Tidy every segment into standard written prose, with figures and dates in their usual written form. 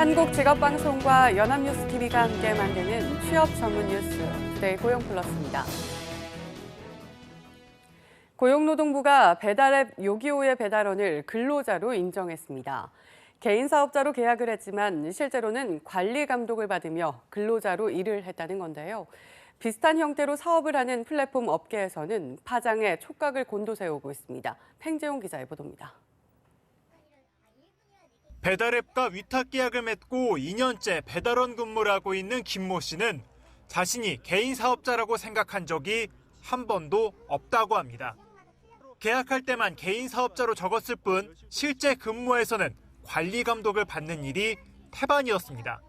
한국직업방송과 연합뉴스TV가 함께 만드는 취업 전문 뉴스, 투데이 고용플러스입니다. 고용노동부가 배달앱 요기요의 배달원을 근로자로 인정했습니다. 개인 사업자로 계약을 했지만 실제로는 관리 감독을 받으며 근로자로 일을 했다는 건데요. 비슷한 형태로 사업을 하는 플랫폼 업계에서는 파장에 촉각을 곤두세우고 있습니다. 팽재용 기자의 보도입니다. 배달앱과 위탁 계약을 맺고 2년째 배달원 근무를 하고 있는 김모 씨는 자신이 개인 사업자라고 생각한 적이 한 번도 없다고 합니다. 계약할 때만 개인 사업자로 적었을 뿐 실제 근무에서는 관리 감독을 받는 일이 태반이었습니다.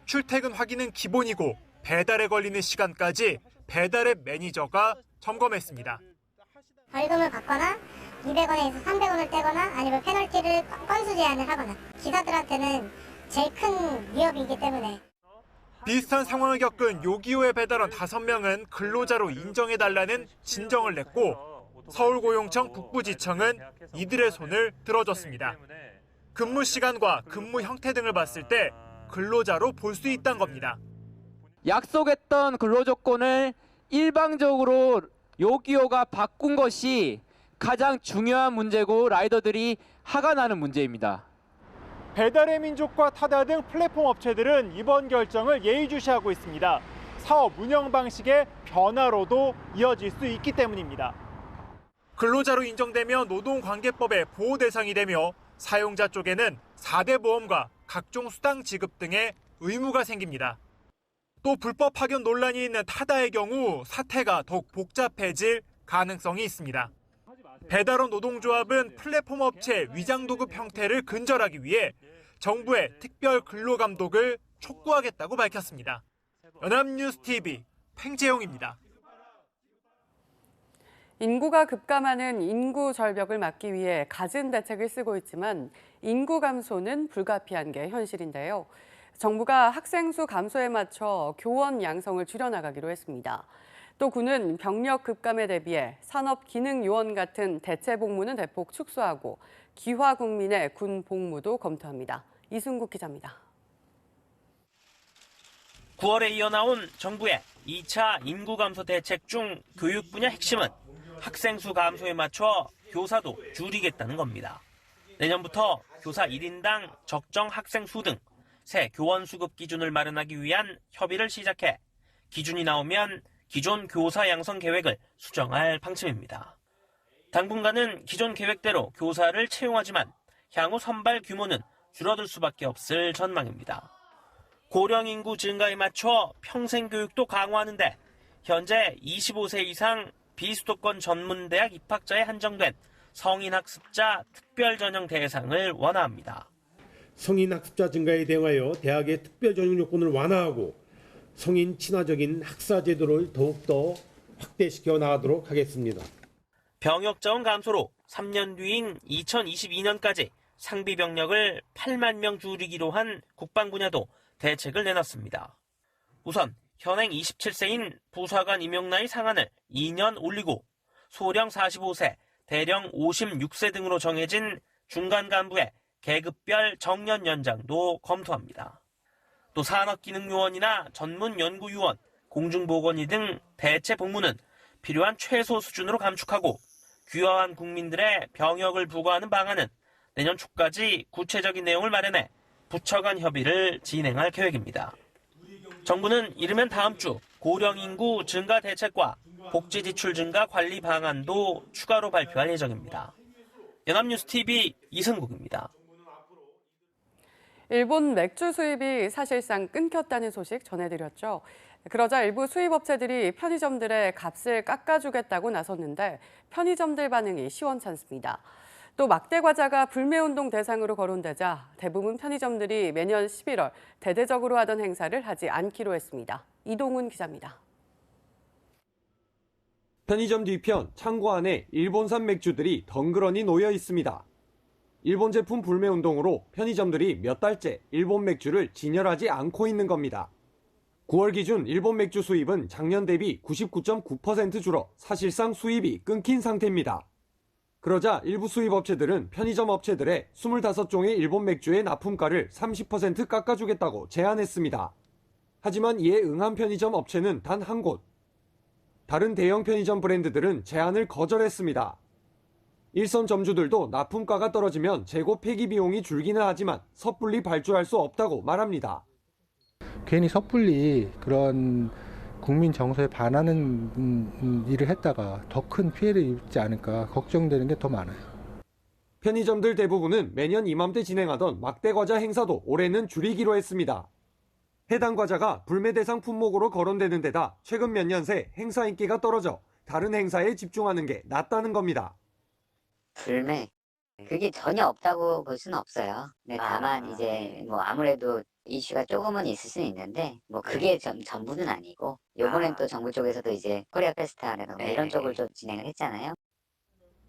출퇴근 확인은 기본이고 배달에 걸리는 시간까지 배달앱 매니저가 점검했습니다. 벌금을 받거나 200원에서 300원을 떼거나 아니면 페널티를 건수 제한을 하거나 기사들한테는 제일 큰 위협이기 때문에. 비슷한 상황을 겪은 요기요의 배달원 5명은 근로자로 인정해달라는 진정을 냈고 서울고용청 북부지청은 이들의 손을 들어줬습니다. 근무 시간과 근무 형태 등을 봤을 때 근로자로 볼 수 있다는 겁니다. 약속했던 근로조건을 일방적으로 요기요가 바꾼 것이 가장 중요한 문제고 라이더들이 화가 나는 문제입니다. 배달의 민족과 타다 등 플랫폼 업체들은 이번 결정을 예의주시하고 있습니다. 사업 운영 방식의 변화로도 이어질 수 있기 때문입니다. 근로자로 인정되면 노동관계법의 보호 대상이 되며 사용자 쪽에는 4대 보험과 각종 수당 지급 등의 의무가 생깁니다. 또 불법 파견 논란이 있는 타다의 경우 사태가 더욱 복잡해질 가능성이 있습니다. 배달원 노동조합은 플랫폼 업체 위장도급 형태를 근절하기 위해 정부의 특별 근로감독을 촉구하겠다고 밝혔습니다. 연합뉴스TV 팽재용입니다. 인구가 급감하는 인구 절벽을 막기 위해 갖은 대책을 쓰고 있지만 인구 감소는 불가피한 게 현실인데요. 정부가 학생 수 감소에 맞춰 교원 양성을 줄여나가기로 했습니다. 또 군은 병력 급감에 대비해 산업기능요원 같은 대체 복무는 대폭 축소하고 기화 국민의 군 복무도 검토합니다. 이승국 기자입니다. 9월에 이어나온 정부의 2차 인구 감소 대책 중 교육 분야 핵심은 학생 수 감소에 맞춰 교사도 줄이겠다는 겁니다. 내년부터 교사 1인당 적정 학생 수 등 새 교원 수급 기준을 마련하기 위한 협의를 시작해 기준이 나오면 기존 교사 양성 계획을 수정할 방침입니다. 당분간은 기존 계획대로 교사를 채용하지만 향후 선발 규모는 줄어들 수밖에 없을 전망입니다. 고령 인구 증가에 맞춰 평생교육도 강화하는데 현재 25세 이상 비수도권 전문대학 입학자에 한정된 성인학습자 특별전형 대상을 완화합니다. 성인 학습자 증가에 대응하여 대학의 특별 전형 요건을 완화하고 성인 친화적인 학사 제도를 더욱더 확대시켜 나가도록 하겠습니다. 병역 자원 감소로 3년 뒤인 2022년까지 상비 병력을 8만 명 줄이기로 한 국방 분야도 대책을 내놨습니다. 우선 현행 27세인 부사관 임용 나이 상한을 2년 올리고 소령 45세, 대령 56세 등으로 정해진 중간 간부의 계급별 정년 연장도 검토합니다. 또 산업기능요원이나 전문연구요원, 공중보건의 등 대체 복무는 필요한 최소 수준으로 감축하고 귀화한 국민들의 병역을 부과하는 방안은 내년 초까지 구체적인 내용을 마련해 부처 간 협의를 진행할 계획입니다. 정부는 이르면 다음 주 고령 인구 증가 대책과 복지 지출 증가 관리 방안도 추가로 발표할 예정입니다. 연합뉴스TV 이승국입니다. 일본 맥주 수입이 사실상 끊겼다는 소식 전해드렸죠. 그러자 일부 수입업체들이 편의점들의 값을 깎아주겠다고 나섰는데 편의점들 반응이 시원찮습니다. 또 막대 과자가 불매운동 대상으로 거론되자 대부분 편의점들이 매년 11월 대대적으로 하던 행사를 하지 않기로 했습니다. 이동훈 기자입니다. 편의점 뒤편 창고 안에 일본산 맥주들이 덩그러니 놓여 있습니다. 일본 제품 불매 운동으로 편의점들이 몇 달째 일본 맥주를 진열하지 않고 있는 겁니다. 9월 기준 일본 맥주 수입은 작년 대비 99.9% 줄어 사실상 수입이 끊긴 상태입니다. 그러자 일부 수입업체들은 편의점 업체들의 25종의 일본 맥주의 납품가를 30% 깎아주겠다고 제안했습니다. 하지만 이에 응한 편의점 업체는 단 한 곳. 다른 대형 편의점 브랜드들은 제안을 거절했습니다. 일선 점주들도 납품가가 떨어지면 재고 폐기 비용이 줄기는 하지만 섣불리 발주할 수 없다고 말합니다. 괜히 섣불리 그런 국민 정서에 반하는 일을 했다가 더 큰 피해를 입지 않을까 걱정되는 게 더 많아요. 편의점들 대부분은 매년 이맘때 진행하던 막대 과자 행사도 올해는 줄이기로 했습니다. 해당 과자가 불매 대상 품목으로 거론되는 데다 최근 몇 년 새 행사 인기가 떨어져 다른 행사에 집중하는 게 낫다는 겁니다. 불매 그게 전혀 없다고 볼 수는 없어요. 근데 다만 이제 뭐 아무래도 이슈가 조금은 있을 수는 있는데 뭐 그게 전부는 아니고 요번엔 또 정부 쪽에서도 이제 코리아 페스타라든가 이런 쪽을 좀 진행을 했잖아요.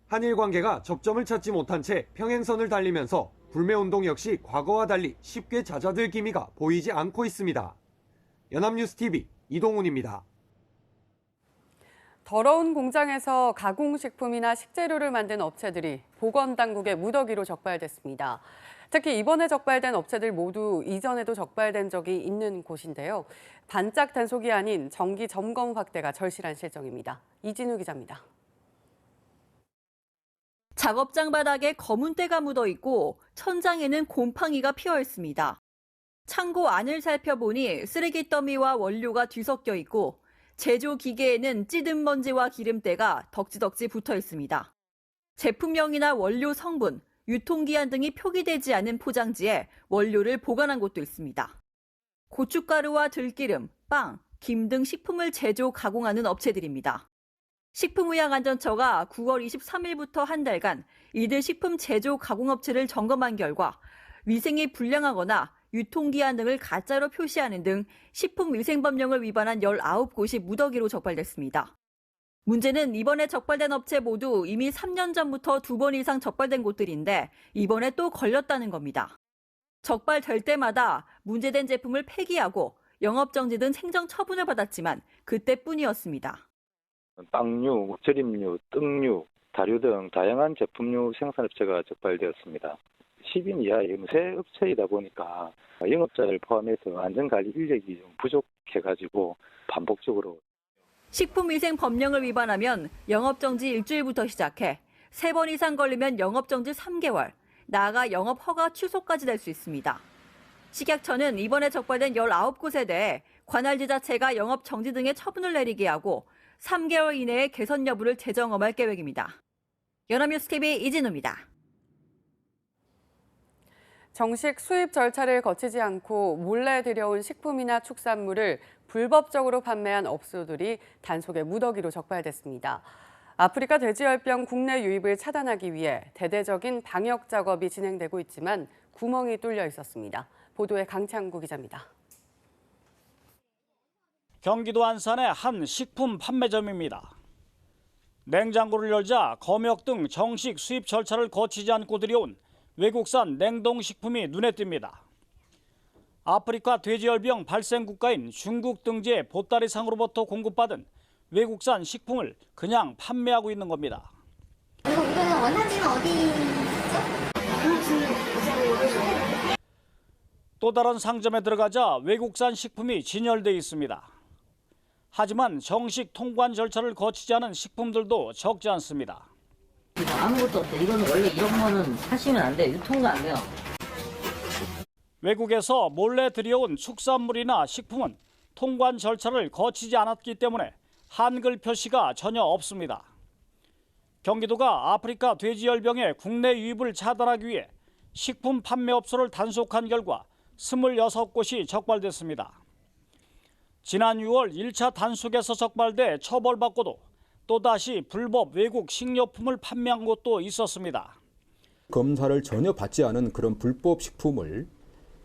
한일 관계가 접점을 찾지 못한 채 평행선을 달리면서 불매 운동 역시 과거와 달리 쉽게 잦아들 기미가 보이지 않고 있습니다. 연합뉴스 TV 이동훈입니다. 더러운 공장에서 가공식품이나 식재료를 만든 업체들이 보건당국의 무더기로 적발됐습니다. 특히 이번에 적발된 업체들 모두 이전에도 적발된 적이 있는 곳인데요. 반짝 단속이 아닌 정기 점검 확대가 절실한 실정입니다. 이진우 기자입니다. 작업장 바닥에 검은 때가 묻어 있고 천장에는 곰팡이가 피어 있습니다. 창고 안을 살펴보니 쓰레기 더미와 원료가 뒤섞여 있고 제조 기계에는 찌든 먼지와 기름때가 덕지덕지 붙어 있습니다. 제품명이나 원료 성분, 유통기한 등이 표기되지 않은 포장지에 원료를 보관한 곳도 있습니다. 고춧가루와 들기름, 빵, 김 등 식품을 제조, 가공하는 업체들입니다. 식품의약안전처가 9월 23일부터 한 달간 이들 식품 제조, 가공업체를 점검한 결과 위생이 불량하거나 유통기한 등을 가짜로 표시하는 등 식품위생법령을 위반한 19곳이 무더기로 적발됐습니다. 문제는 이번에 적발된 업체 모두 이미 3년 전부터 2번 이상 적발된 곳들인데 이번에 또 걸렸다는 겁니다. 적발될 때마다 문제된 제품을 폐기하고 영업정지 등 행정처분을 받았지만 그때뿐이었습니다. 빵류, 절임류, 떡류, 다류 등 다양한 제품류 생산업체가 적발되었습니다. 10인 이하의 새 업체이다 보니까 영업자를 포함해서 안전관리 인력이 좀 부족해가지고 반복적으로 식품위생법령을 위반하면 영업정지 일주일부터 시작해 3번 이상 걸리면 영업정지 3개월, 나아가 영업허가 취소까지 될 수 있습니다. 식약처는 이번에 적발된 19곳에 대해 관할 지자체가 영업정지 등의 처분을 내리게 하고 3개월 이내에 개선 여부를 재점검할 계획입니다. 연합뉴스 TV 이진우입니다. 정식 수입 절차를 거치지 않고 몰래 들여온 식품이나 축산물을 불법적으로 판매한 업소들이 단속의 무더기로 적발됐습니다. 아프리카 돼지열병 국내 유입을 차단하기 위해 대대적인 방역 작업이 진행되고 있지만 구멍이 뚫려 있었습니다. 보도에 강창구 기자입니다. 경기도 안산의 한 식품 판매점입니다. 냉장고를 열자 검역 등 정식 수입 절차를 거치지 않고 들여온 외국산 냉동식품이 눈에 띕니다. 아프리카 돼지열병 발생 국가인 중국 등지의 보따리상으로부터 공급받은 외국산 식품을 그냥 판매하고 있는 겁니다. 그리고 이거는 원산지는 어디죠? 또 다른 상점에 들어가자 외국산 식품이 진열돼 있습니다. 하지만 정식 통관 절차를 거치지 않은 식품들도 적지 않습니다. 아무것도 없대. 이거는 원래 이런 거는 사시면 안 돼. 유통도 안 돼요. 외국에서 몰래 들여온 축산물이나 식품은 통관 절차를 거치지 않았기 때문에 한글 표시가 전혀 없습니다. 경기도가 아프리카 돼지열병의 국내 유입을 차단하기 위해 식품 판매업소를 단속한 결과 26곳이 적발됐습니다. 지난 6월 1차 단속에서 적발돼 처벌받고도 또다시 불법 외국 식료품을 판매한 곳도 있었습니다. 검사를 전혀 받지 않은 그런 불법 식품을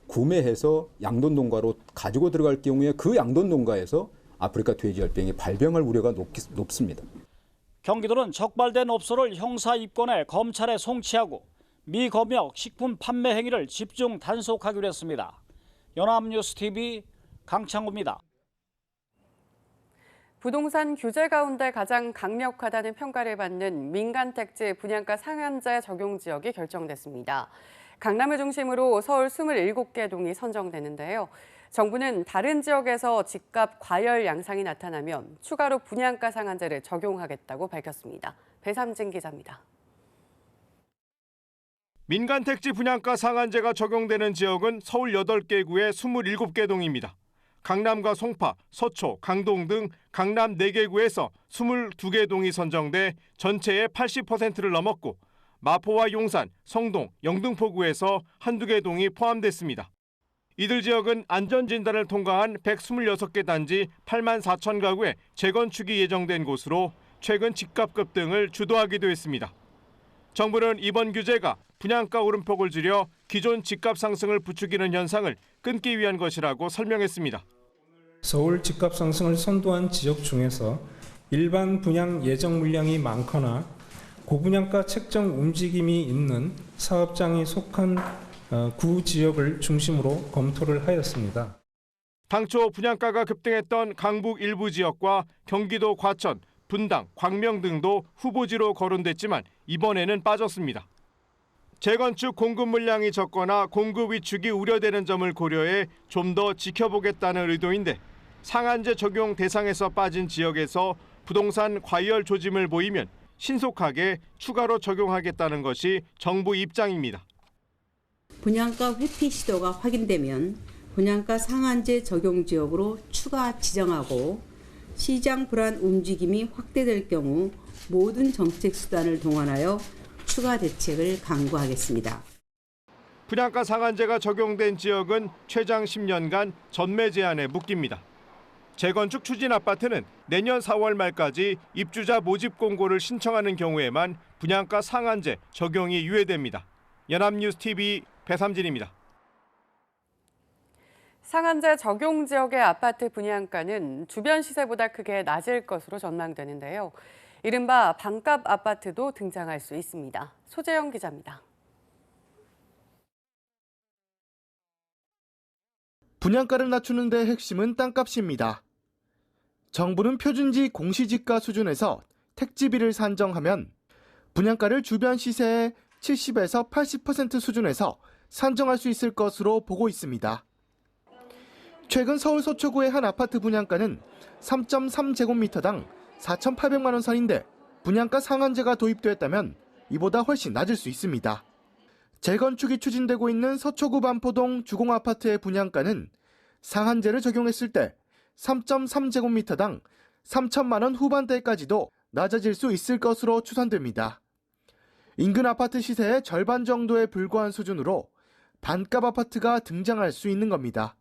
구매해서 양돈 농가로 가지고 들어갈 경우에 그 양돈 농가에서 아프리카 돼지열병이 발병할 우려가 높습니다. 경기도는 적발된 업소를 형사 입건해 검찰에 송치하고 미검역 식품 판매 행위를 집중 단속하기로 했습니다. 연합뉴스 TV 강창구입니다. 부동산 규제 가운데 가장 강력하다는 평가를 받는 민간택지 분양가 상한제 적용 지역이 결정됐습니다. 강남을 중심으로 서울 27개 동이 선정되는데요. 정부는 다른 지역에서 집값 과열 양상이 나타나면 추가로 분양가 상한제를 적용하겠다고 밝혔습니다. 배삼진 기자입니다. 민간택지 분양가 상한제가 적용되는 지역은 서울 8개 구의 27개 동입니다. 강남과 송파, 서초, 강동 등 강남 4개 구에서 22개 동이 선정돼 전체의 80%를 넘었고 마포와 용산, 성동, 영등포구에서 한두 개 동이 포함됐습니다. 이들 지역은 안전진단을 통과한 126개 단지 8만 4천 가구의 재건축이 예정된 곳으로 최근 집값 급등을 주도하기도 했습니다. 정부는 이번 규제가 분양가 오름폭을 줄여 기존 집값 상승을 부추기는 현상을 끊기 위한 것이라고 설명했습니다. 서울 집값 상승을 선도한 지역 중에서 일반 분양 예정 물량이 많거나 고분양가 책정 움직임이 있는 사업장이 속한 구 지역을 중심으로 검토를 하였습니다. 당초 분양가가 급등했던 강북 일부 지역과 경기도 과천, 분당, 광명 등도 후보지로 거론됐지만 이번에는 빠졌습니다. 재건축 공급 물량이 적거나 공급 위축이 우려되는 점을 고려해 좀 더 지켜보겠다는 의도인데 상한제 적용 대상에서 빠진 지역에서 부동산 과열 조짐을 보이면 신속하게 추가로 적용하겠다는 것이 정부 입장입니다. 분양가 회피 시도가 확인되면 분양가 상한제 적용 지역으로 추가 지정하고 시장 불안 움직임이 확대될 경우 모든 정책 수단을 동원하여 추가 대책을 강구하겠습니다. 분양가 상한제가 적용된 지역은 최장 10년간 전매 제한에 묶입니다. 재건축 추진 아파트는 내년 4월 말까지 입주자 모집 공고를 신청하는 경우에만 분양가 상한제 적용이 유예됩니다. 연합뉴스TV 배삼진입니다. 상한제 적용 지역의 아파트 분양가는 주변 시세보다 크게 낮을 것으로 전망되는데요. 이른바 반값 아파트도 등장할 수 있습니다. 소재영 기자입니다. 분양가를 낮추는 데 핵심은 땅값입니다. 정부는 표준지 공시지가 수준에서 택지비를 산정하면 분양가를 주변 시세의 70에서 80% 수준에서 산정할 수 있을 것으로 보고 있습니다. 최근 서울 서초구의 한 아파트 분양가는 3.3제곱미터당 4,800만 원 선인데 분양가 상한제가 도입됐다면 이보다 훨씬 낮을 수 있습니다. 재건축이 추진되고 있는 서초구 반포동 주공아파트의 분양가는 상한제를 적용했을 때 3.3제곱미터당 3천만 원 후반대까지도 낮아질 수 있을 것으로 추산됩니다. 인근 아파트 시세의 절반 정도에 불과한 수준으로 반값 아파트가 등장할 수 있는 겁니다.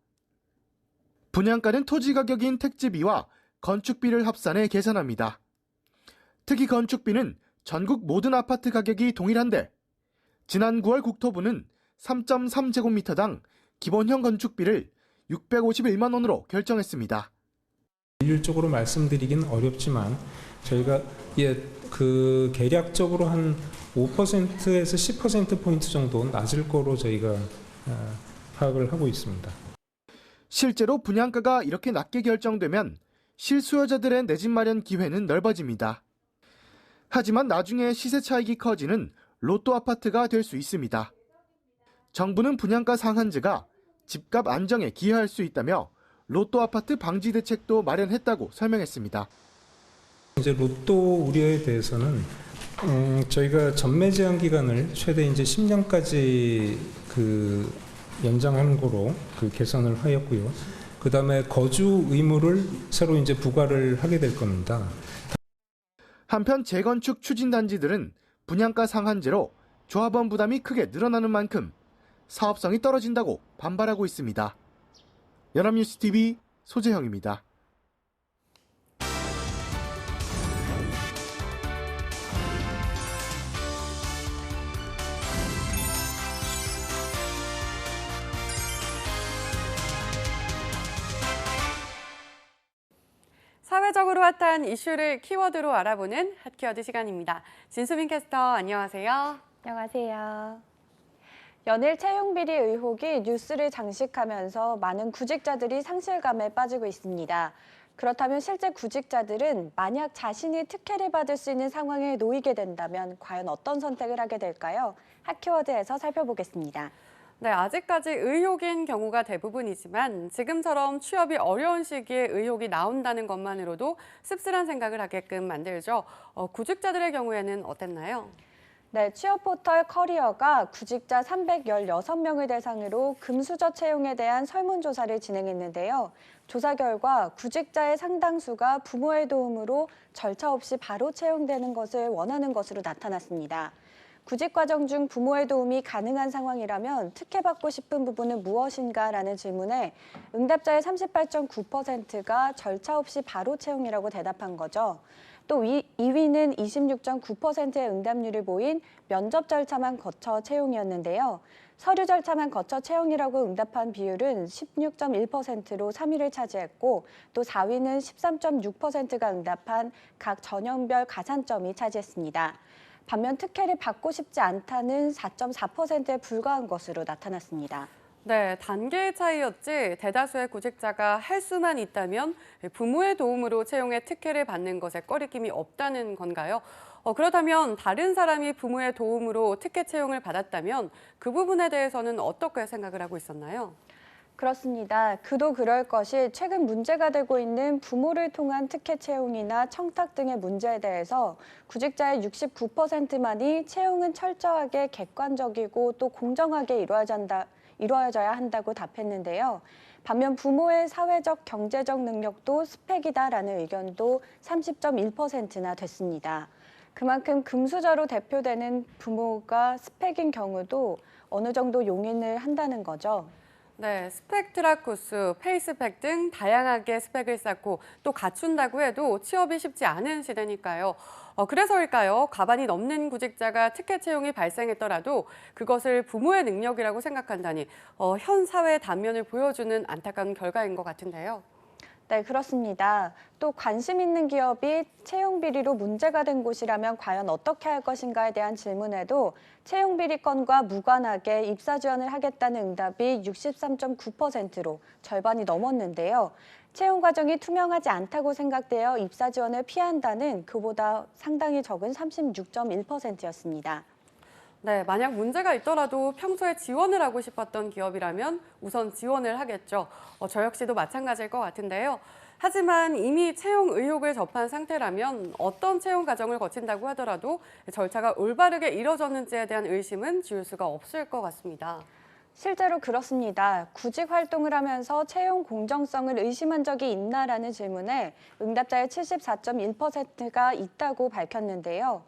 분양가는 토지 가격인 택지비와 건축비를 합산해 계산합니다. 특히 건축비는 전국 모든 아파트 가격이 동일한데 지난 9월 국토부는 3.3제곱미터당 기본형 건축비를 651만 원으로 결정했습니다. 일률적으로 말씀드리긴 어렵지만 저희가 계략적으로 한 5%에서 10%포인트 정도 낮을 거로 저희가 파악을 하고 있습니다. 실제로 분양가가 이렇게 낮게 결정되면 실수요자들의 내 집 마련 기회는 넓어집니다. 하지만 나중에 시세 차익이 커지는 로또 아파트가 될 수 있습니다. 정부는 분양가 상한제가 집값 안정에 기여할 수 있다며 로또 아파트 방지 대책도 마련했다고 설명했습니다. 이제 로또 우려에 대해서는 저희가 전매 제한 기간을 최대 이제 10년까지 연장하는 거로 개선을 하였고요. 그다음에 거주 의무를 새로 이제 부과를 하게 될 겁니다. 한편 재건축 추진 단지들은 분양가 상한제로 조합원 부담이 크게 늘어나는 만큼 사업성이 떨어진다고 반발하고 있습니다. 연합뉴스TV 소재형입니다. 사회적으로 핫한 이슈를 키워드로 알아보는 핫키워드 시간입니다. 진수민 캐스터 안녕하세요. 안녕하세요. 연일 채용 비리 의혹이 뉴스를 장식하면서 많은 구직자들이 상실감에 빠지고 있습니다. 그렇다면 실제 구직자들은 만약 자신이 특혜를 받을 수 있는 상황에 놓이게 된다면 과연 어떤 선택을 하게 될까요? 핫키워드에서 살펴보겠습니다. 네, 아직까지 의혹인 경우가 대부분이지만 지금처럼 취업이 어려운 시기에 의혹이 나온다는 것만으로도 씁쓸한 생각을 하게끔 만들죠. 구직자들의 경우에는 어땠나요? 네, 취업 포털 커리어가 구직자 316명을 대상으로 금수저 채용에 대한 설문조사를 진행했는데요. 조사 결과 구직자의 상당수가 부모의 도움으로 절차 없이 바로 채용되는 것을 원하는 것으로 나타났습니다. 구직 과정 중 부모의 도움이 가능한 상황이라면 특혜받고 싶은 부분은 무엇인가라는 질문에 응답자의 38.9%가 절차 없이 바로 채용이라고 대답한 거죠. 또 2위는 26.9%의 응답률을 보인 면접 절차만 거쳐 채용이었는데요. 서류 절차만 거쳐 채용이라고 응답한 비율은 16.1%로 3위를 차지했고 또 4위는 13.6%가 응답한 각 전형별 가산점이 차지했습니다. 반면 특혜를 받고 싶지 않다는 4.4%에 불과한 것으로 나타났습니다. 네, 단계의 차이였지 대다수의 구직자가 할 수만 있다면 부모의 도움으로 채용에 특혜를 받는 것에 꺼리낌이 없다는 건가요? 그렇다면 다른 사람이 부모의 도움으로 특혜 채용을 받았다면 그 부분에 대해서는 어떻게 생각을 하고 있었나요? 그렇습니다. 그도 그럴 것이 최근 문제가 되고 있는 부모를 통한 특혜 채용이나 청탁 등의 문제에 대해서 구직자의 69%만이 채용은 철저하게 객관적이고 또 공정하게 이루어져야 한다고 답했는데요. 반면 부모의 사회적, 경제적 능력도 스펙이다라는 의견도 30.1%나 됐습니다. 그만큼 금수저로 대표되는 부모가 스펙인 경우도 어느 정도 용인을 한다는 거죠. 네, 스펙 트락 코스, 페이스펙 등 다양하게 스펙을 쌓고 또 갖춘다고 해도 취업이 쉽지 않은 시대니까요. 그래서일까요? 과반이 넘는 구직자가 특혜 채용이 발생했더라도 그것을 부모의 능력이라고 생각한다니 현 사회의 단면을 보여주는 안타까운 결과인 것 같은데요. 네, 그렇습니다. 또 관심 있는 기업이 채용 비리로 문제가 된 곳이라면 과연 어떻게 할 것인가에 대한 질문에도 채용 비리 건과 무관하게 입사 지원을 하겠다는 응답이 63.9%로 절반이 넘었는데요. 채용 과정이 투명하지 않다고 생각되어 입사 지원을 피한다는 그보다 상당히 적은 36.1%였습니다. 네, 만약 문제가 있더라도 평소에 지원을 하고 싶었던 기업이라면 우선 지원을 하겠죠. 저 역시도 마찬가지일 것 같은데요. 하지만 이미 채용 의혹을 접한 상태라면 어떤 채용 과정을 거친다고 하더라도 절차가 올바르게 이뤄졌는지에 대한 의심은 지울 수가 없을 것 같습니다. 실제로 그렇습니다. 구직 활동을 하면서 채용 공정성을 의심한 적이 있나라는 질문에 응답자의 74.1%가 있다고 밝혔는데요.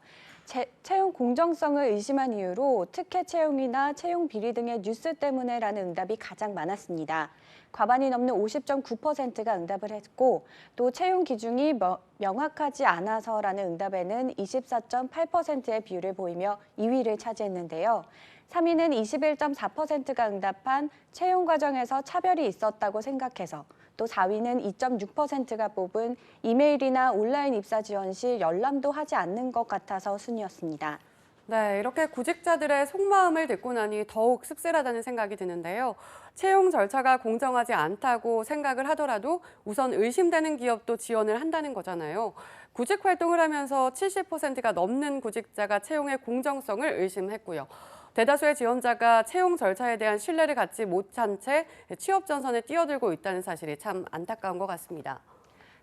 채용 공정성을 의심한 이유로 특혜 채용이나 채용 비리 등의 뉴스 때문에라는 응답이 가장 많았습니다. 과반이 넘는 50.9%가 응답을 했고 또 채용 기준이 명확하지 않아서라는 응답에는 24.8%의 비율을 보이며 2위를 차지했는데요. 3위는 21.4%가 응답한 채용 과정에서 차별이 있었다고 생각해서 또 4위는 2.6%가 뽑은 이메일이나 온라인 입사 지원 시 열람도 하지 않는 것 같아서 순이었습니다. 네, 이렇게 구직자들의 속마음을 듣고 나니 더욱 씁쓸하다는 생각이 드는데요. 채용 절차가 공정하지 않다고 생각을 하더라도 우선 의심되는 기업도 지원을 한다는 거잖아요. 구직 활동을 하면서 70%가 넘는 구직자가 채용의 공정성을 의심했고요. 대다수의 지원자가 채용 절차에 대한 신뢰를 갖지 못한 채 취업 전선에 뛰어들고 있다는 사실이 참 안타까운 것 같습니다.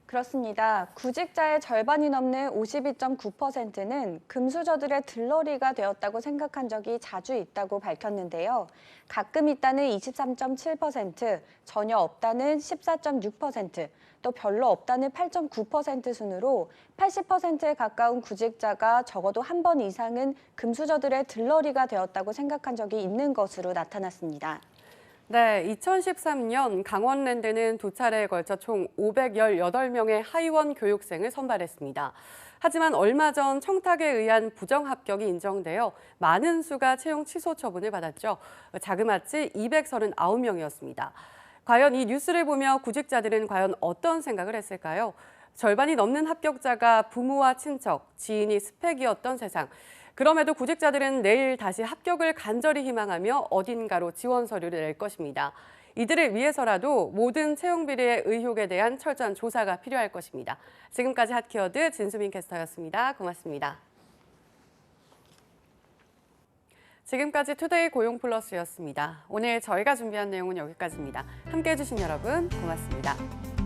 그렇습니다. 구직자의 절반이 넘는 52.9%는 금수저들의 들러리가 되었다고 생각한 적이 자주 있다고 밝혔는데요. 가끔 있다는 23.7%, 전혀 없다는 14.6%, 또 별로 없다는 8.9% 순으로 80%에 가까운 구직자가 적어도 한 번 이상은 금수저들의 들러리가 되었다고 생각한 적이 있는 것으로 나타났습니다. 네, 2013년 강원랜드는 두 차례에 걸쳐 총 518명의 하위원 교육생을 선발했습니다. 하지만 얼마 전 청탁에 의한 부정합격이 인정되어 많은 수가 채용 취소 처분을 받았죠. 자그마치 239명이었습니다. 과연 이 뉴스를 보며 구직자들은 과연 어떤 생각을 했을까요? 절반이 넘는 합격자가 부모와 친척, 지인이 스펙이었던 세상. 그럼에도 구직자들은 내일 다시 합격을 간절히 희망하며 어딘가로 지원 서류를 낼 것입니다. 이들을 위해서라도 모든 채용 비리의 의혹에 대한 철저한 조사가 필요할 것입니다. 지금까지 핫키워드 진수민 캐스터였습니다. 고맙습니다. 지금까지 투데이 고용플러스였습니다. 오늘 저희가 준비한 내용은 여기까지입니다. 함께해 주신 여러분 고맙습니다.